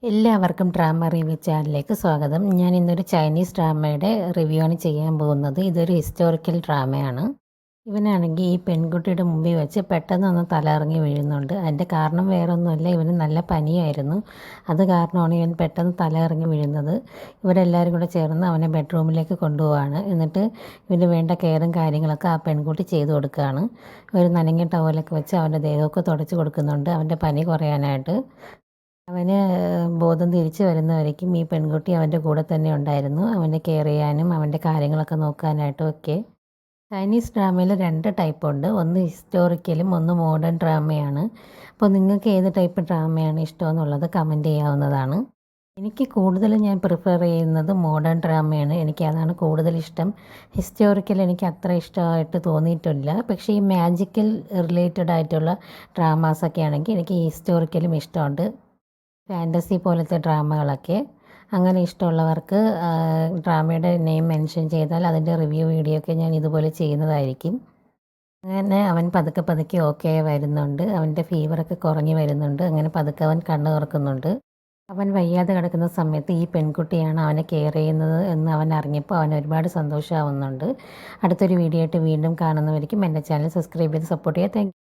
എല്ലാവർക്കും drama review ചാനലിലേക്ക് സ്വാഗതം. ഞാൻ ഇന്നൊരു ചൈനീസ് ഡ്രാമയുടെ റിവ്യൂ ആണ് ചെയ്യാൻ പോകുന്നത്. ഇതൊരു ഹിസ്റ്റോറിക്കൽ ഡ്രാമയാണ്. ഇവനാണെങ്കിൽ ഈ പെൺകുട്ടിയുടെ മുമ്പിൽ വെച്ച് പെട്ടെന്നൊന്ന് തലകറങ്ങി വീഴുന്നുണ്ട്. അതിൻ്റെ കാരണം വേറൊന്നുമല്ല, ഇവന് നല്ല പനിയായിരുന്നു. അത് കാരണമാണ് ഇവൻ പെട്ടെന്ന് തലകറങ്ങി വീഴുന്നത്. ഇവരെല്ലാവരും കൂടെ ചേർന്ന് അവനെ ബെഡ്റൂമിലേക്ക് കൊണ്ടുപോവാണ്. എന്നിട്ട് ഇവന് വേണ്ട കെയറും കാര്യങ്ങളൊക്കെ ആ പെൺകുട്ടി ചെയ്തു കൊടുക്കുകയാണ്. ഒരു നനഞ്ഞ ടവലൊക്കെ വെച്ച് അവൻ്റെ ദേഹമൊക്കെ തുടച്ച് കൊടുക്കുന്നുണ്ട് അവൻ്റെ പനി കുറയാനായിട്ട്. അവന് ബോധം തിരിച്ചു വരുന്നവരേക്കും ഈ പെൺകുട്ടി അവൻ്റെ കൂടെ തന്നെ ഉണ്ടായിരുന്നു, അവനെ കെയർ ചെയ്യാനും അവൻ്റെ കാര്യങ്ങളൊക്കെ നോക്കാനായിട്ടും ഒക്കെ. ചൈനീസ് ഡ്രാമയിൽ 2 ടൈപ്പുണ്ട്. ഒന്ന് ഹിസ്റ്റോറിക്കലും ഒന്ന് മോഡേൺ ഡ്രാമയാണ്. അപ്പോൾ നിങ്ങൾക്ക് ഏത് ടൈപ്പ് ഡ്രാമയാണ് ഇഷ്ടമെന്നുള്ളത് കമൻറ്റ് ചെയ്യാവുന്നതാണ്. എനിക്ക് കൂടുതലും ഞാൻ പ്രിഫർ ചെയ്യുന്നത് മോഡേൺ ഡ്രാമയാണ്. അതാണ് കൂടുതൽ ഇഷ്ടം. ഹിസ്റ്റോറിക്കൽ എനിക്ക് അത്ര ഇഷ്ടമായിട്ട് തോന്നിയിട്ടില്ല. പക്ഷേ ഈ മാജിക്കൽ റിലേറ്റഡ് ആയിട്ടുള്ള ഡ്രാമാസൊക്കെ ആണെങ്കിൽ എനിക്ക് ഹിസ്റ്റോറിക്കലും ഇഷ്ടമുണ്ട്. ഫാൻറ്റസി പോലത്തെ ഡ്രാമകളൊക്കെ. അങ്ങനെ ഇഷ്ടമുള്ളവർക്ക് ഡ്രാമയുടെ നെയിം മെൻഷൻ ചെയ്താൽ അതിൻ്റെ റിവ്യൂ വീഡിയോ ഒക്കെ ഞാൻ ഇതുപോലെ ചെയ്യുന്നതായിരിക്കും. അങ്ങനെ അവൻ പതുക്കെ പതുക്കെ ഓക്കെ വരുന്നുണ്ട്. അവൻ്റെ ഫീവറൊക്കെ കുറഞ്ഞു വരുന്നുണ്ട്. അങ്ങനെ പതുക്കെ അവൻ കണ്ണ് തുറക്കുന്നുണ്ട്. അവൻ വയ്യാതെ കിടക്കുന്ന സമയത്ത് ഈ പെൺകുട്ടിയാണ് അവനെ കെയർ ചെയ്യുന്നത് എന്ന് അവൻ അറിഞ്ഞപ്പോൾ അവൻ ഒരുപാട് സന്തോഷമാവുന്നുണ്ട്. അടുത്തൊരു വീഡിയോ ആയിട്ട് വീണ്ടും കാണുന്നവരിക്കും എൻ്റെ ചാനൽ സബ്സ്ക്രൈബ് ചെയ്ത് സപ്പോർട്ട് ചെയ്യുക. Thank you.